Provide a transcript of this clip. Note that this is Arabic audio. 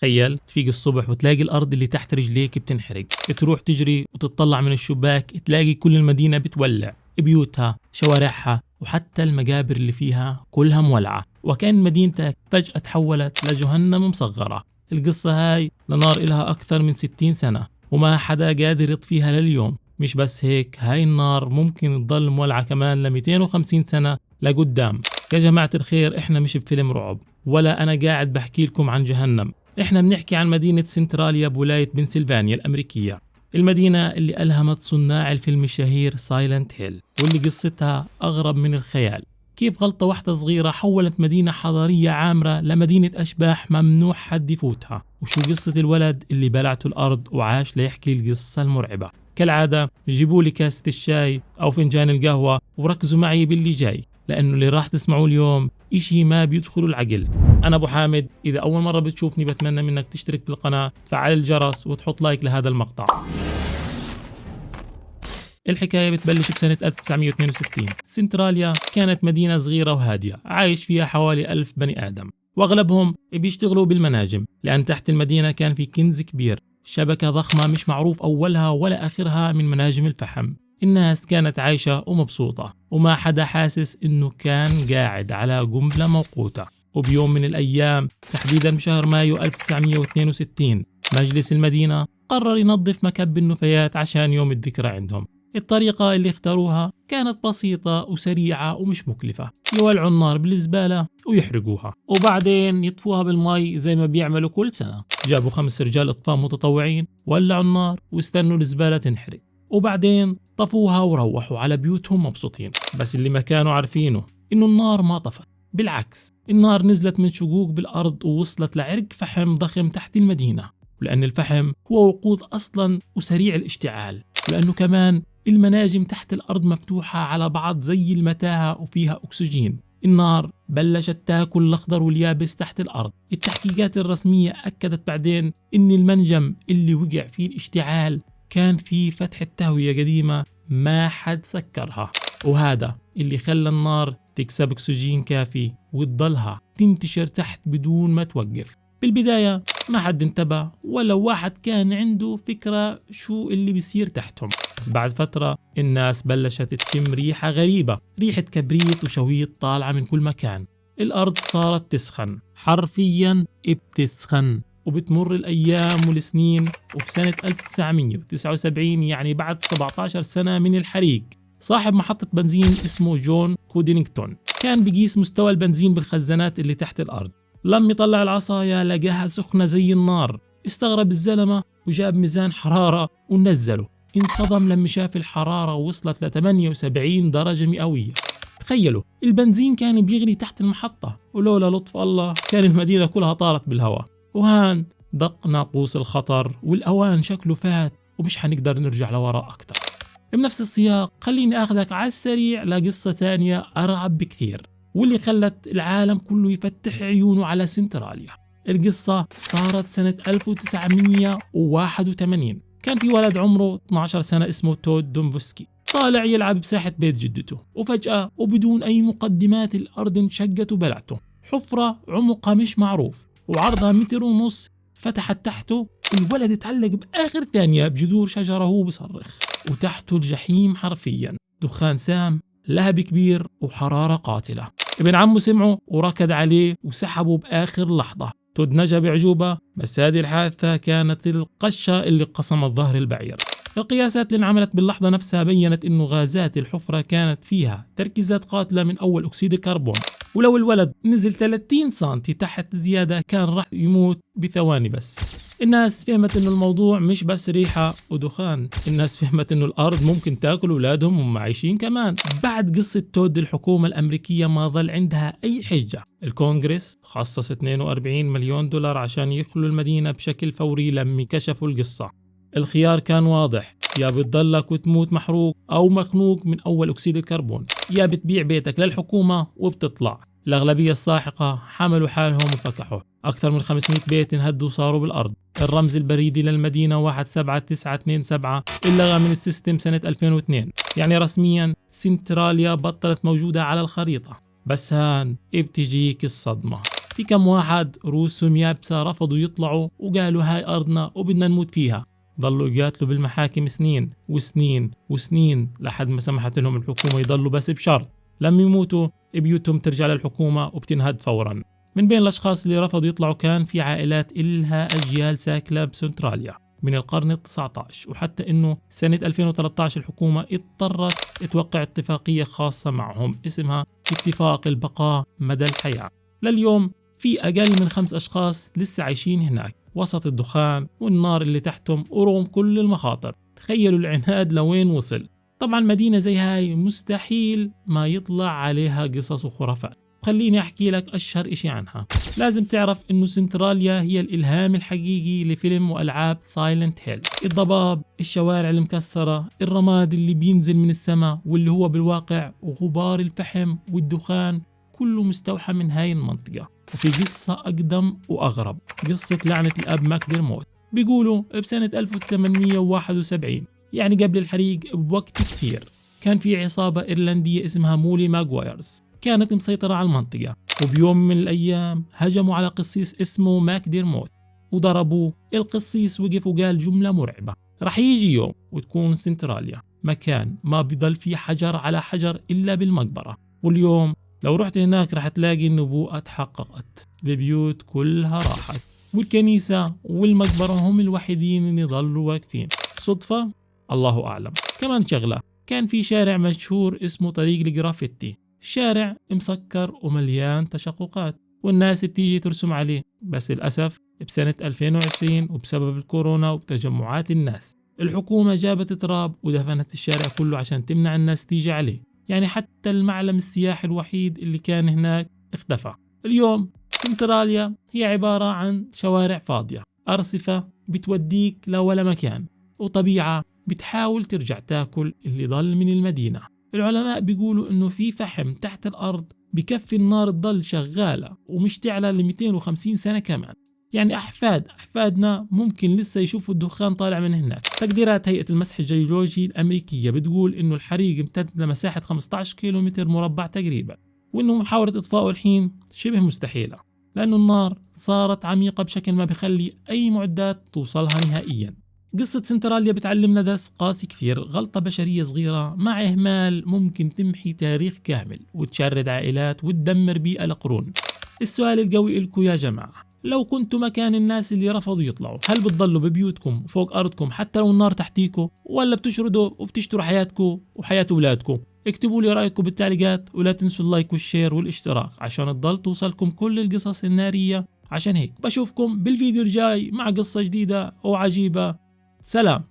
تخيل تفيق الصبح وتلاقي الأرض اللي تحت رجليك بتنحرق، تروح تجري وتطلع من الشباك تلاقي كل المدينة بتولع، بيوتها، شوارعها، وحتى المقابر اللي فيها كلها مولعة، وكأن مدينتك فجأة تحولت لجهنم مصغرة. القصة هاي لنار إلها أكثر من 60 سنة وما حدا قادر يطفيها لليوم. مش بس هيك، هاي النار ممكن تضل مولعة كمان ل 250 سنة لقدام. يا جماعة الخير، احنا مش بفيلم رعب ولا أنا قاعد بحكي لكم عن جهنم، احنا بنحكي عن مدينة سنتراليا بولاية بنسلفانيا الأمريكية، المدينة اللي ألهمت صناع الفيلم الشهير سايلنت هيل، واللي قصتها أغرب من الخيال. كيف غلطة واحدة صغيرة حولت مدينة حضارية عامرة لمدينة أشباح ممنوع حد يفوتها، وشو قصة الولد اللي بلعته الأرض وعاش ليحكي القصة المرعبة. كالعادة جيبوا لي كاسة الشاي أو فنجان القهوة وركزوا معي باللي جاي، لأنه اللي راح تسمعوه اليوم إشي ما بيدخلوا العقل. أنا أبو حامد، إذا أول مرة بتشوفني بتمنى منك تشترك بالقناة، تفعل الجرس، وتحط لايك لهذا المقطع. الحكاية بتبلش بسنة 1962. سنتراليا كانت مدينة صغيرة وهادية عايش فيها حوالي 1000 بني آدم، وأغلبهم بيشتغلوا بالمناجم، لأن تحت المدينة كان في كنز كبير، شبكة ضخمة مش معروف أولها ولا آخرها من مناجم الفحم. الناس كانت عايشة ومبسوطة وما حدا حاسس إنه كان قاعد على قنبلة موقوتة. وبيوم من الأيام، تحديدا بشهر مايو 1962، مجلس المدينة قرر ينظف مكب النفايات عشان يوم الذكرى عندهم. الطريقة اللي اختاروها كانت بسيطة وسريعة ومش مكلفة، يولعوا النار بالزبالة ويحرقوها وبعدين يطفوها بالمي زي ما بيعملوا كل سنة. جابوا 5 رجال إطفاء متطوعين، ولعوا النار واستنوا الزبالة تنحرق، وبعدين طفوها وروحوا على بيوتهم مبسوطين. بس اللي ما كانوا عارفينه إنه النار ما طفت، بالعكس النار نزلت من شقوق بالأرض ووصلت لعرق فحم ضخم تحت المدينة، ولأن الفحم هو وقود أصلا وسريع الاشتعال، ولأنه كمان المناجم تحت الأرض مفتوحة على بعض زي المتاهة وفيها أكسجين، النار بلشت تاكل الأخضر واليابس تحت الأرض. التحقيقات الرسمية أكدت بعدين إن المنجم اللي وقع فيه الاشتعال كان فيه فتحة تهوية قديمة ما حد سكرها، وهذا اللي خلى النار تكسب أكسجين كافي وتضلها تنتشر تحت بدون ما توقف. بالبداية ما حد انتبه ولا واحد كان عنده فكرة شو اللي بيصير تحتهم، بس بعد فترة الناس بلشت تشم ريحة غريبة، ريحة كبريت وشويط طالعة من كل مكان. الأرض صارت تسخن، حرفيا بتسخن، وبتمر الأيام والسنين. وفي سنة 1979، يعني بعد 17 سنة من الحريق، صاحب محطة بنزين اسمه جون كودينغتون كان بيقيس مستوى البنزين بالخزانات اللي تحت الأرض. لما يطلع العصاية لقاها سخنة زي النار، استغرب الزلمة وجاب ميزان حرارة ونزله. انصدم لما شاف الحرارة وصلت ل 78 درجة مئوية. تخيلوا، البنزين كان بيغلي تحت المحطة، ولولا لطف الله كان المدينة كلها طارت بالهواء. وهان دق ناقوس الخطر، والأوان شكله فات ومش حنقدر نرجع لوراء أكتر. بنفس السياق خليني أخذك على السريع لقصة تانية أرعب بكثير، واللي خلت العالم كله يفتح عيونه على سنتراليا. القصة صارت سنة 1981. كان في ولد عمره 12 سنة اسمه تود دومبوسكي طالع يلعب بساحة بيت جدته، وفجأة وبدون أي مقدمات الأرض انشقت وبلعته. حفرة عمقها مش معروف وعرضها 1.5 متر فتحت تحته. الولد اتعلق بآخر ثانية بجذور شجرة وهو بصرخ، وتحته الجحيم حرفيا، دخان سام، لهب كبير، وحرارة قاتلة. ابن عمه سمعه وركض عليه وسحبه بآخر لحظة. تود نجا بعجوبة، بس هذه الحادثة كانت القشة اللي قسمت ظهر البعير. القياسات اللي انعملت باللحظة نفسها بيّنت إنه غازات الحفرة كانت فيها تركيزات قاتلة من أول أكسيد الكربون، ولو الولد نزل 30 سنتي تحت زيادة كان راح يموت بثواني بس. الناس فهمت إنه الموضوع مش بس ريحة ودخان، الناس فهمت إنه الأرض ممكن تاكل أولادهم وهم عايشين كمان. بعد قصة تود الحكومة الأمريكية ما ظل عندها أي حجة. الكونغرس خصص 42 مليون دولار عشان يخلوا المدينة بشكل فوري لما كشفوا القصة. الخيار كان واضح، يا بتضلك وتموت محروق أو مخنوق من أول أكسيد الكربون، يا بتبيع بيتك للحكومة وبتطلع. الأغلبية الساحقة حملوا حالهم وفكحوا. أكثر من 500 بيت انهدوا وصاروا بالأرض. الرمز البريدي للمدينة 17927 إلغى من السيستم سنة 2002، يعني رسميا سنتراليا بطلت موجودة على الخريطة. بس هان بتجيك الصدمة. في كم واحد رؤوسهم يابسة رفضوا يطلعوا وقالوا هاي أرضنا وبدنا نموت فيها. ضلوا يقاتلوا بالمحاكم سنين وسنين وسنين لحد ما سمحت لهم الحكومة يضلوا، بس بشرط لما يموتوا بيوتهم ترجع للحكومة وبتنهد فورا. من بين الأشخاص اللي رفضوا يطلعوا كان في عائلات إلها أجيال ساكنة بسنتراليا من القرن ال19، وحتى إنه سنة 2013 الحكومة اضطرت توقع اتفاقية خاصة معهم اسمها اتفاق البقاء مدى الحياة. لليوم في أقل من 5 أشخاص لسه عايشين هناك وسط الدخان والنار اللي تحتهم ورغم كل المخاطر. تخيلوا العناد لوين وصل. طبعا مدينة زي هاي مستحيل ما يطلع عليها قصص وخرافات. خليني أحكي لك أشهر إشي عنها. لازم تعرف إنه سنتراليا هي الإلهام الحقيقي لفيلم وألعاب سايلنت هيل. الضباب، الشوارع المكسرة، الرماد اللي بينزل من السماء واللي هو بالواقع غبار الفحم والدخان، كله مستوحى من هاي المنطقة. وفي قصة أقدم وأغرب، قصة لعنة الأب ماكديرموت. بيقولوا بسنة 1871 يعني قبل الحريق بوقت كثير، كان في عصابة إيرلندية اسمها مولي ماغوايرز كانت مسيطرة على المنطقة، وبيوم من الأيام هجموا على قسيس اسمه ماكديرموت وضربوه. القسيس وقف وقال جملة مرعبة: رح يجي يوم وتكون سنتراليا مكان ما بيضل فيه حجر على حجر إلا بالمقبرة. واليوم لو رحت هناك رح تلاقي النبوءة تحققت، البيوت كلها راحت والكنيسة والمقبرة هم الوحيدين اللي ظلوا واقفين. صدفة؟ الله أعلم. كمان شغلة، كان في شارع مشهور اسمه طريق الجرافيتي، شارع مسكر ومليان تشققات والناس بتيجي ترسم عليه، بس للأسف بسنة 2020 وبسبب الكورونا وتجمعات الناس الحكومة جابت تراب ودفنت الشارع كله عشان تمنع الناس تيجي عليه. يعني حتى المعلم السياحي الوحيد اللي كان هناك اختفى. اليوم سنتراليا هي عبارة عن شوارع فاضية، أرصفة بتوديك لولا مكان، وطبيعة بتحاول ترجع تاكل اللي ضل من المدينة. العلماء بيقولوا انه في فحم تحت الارض بكفي النار تضل شغالة ومش تعلى ل 250 سنة كمان. يعني أحفادنا ممكن لسه يشوفوا الدخان طالع من هناك. تقديرات هيئة المسح الجيولوجي الأمريكية بتقول إنه الحريق امتد لمساحة 15 كيلومتر مربع تقريبا، وإنه محاولة إطفائه الحين شبه مستحيلة لأنه النار صارت عميقة بشكل ما بيخلي أي معدات توصلها نهائيا. قصة سنتراليا بتعلمنا درس قاسي كثير: غلطة بشرية صغيرة مع إهمال ممكن تمحي تاريخ كامل وتشرد عائلات وتدمر بيئة لقرون. السؤال القوي إلكم يا جماعة، لو كنتوا مكان الناس اللي رفضوا يطلعوا، هل بتضلوا ببيوتكم فوق أرضكم حتى لو النار تحتيكم، ولا بتشردوا وبتشتروا حياتكم وحياة أولادكم؟ اكتبوا لي رأيكم بالتعليقات، ولا تنسوا اللايك والشير والاشتراك عشان تضل توصلكم كل القصص النارية. عشان هيك بشوفكم بالفيديو الجاي مع قصة جديدة وعجيبة. سلام.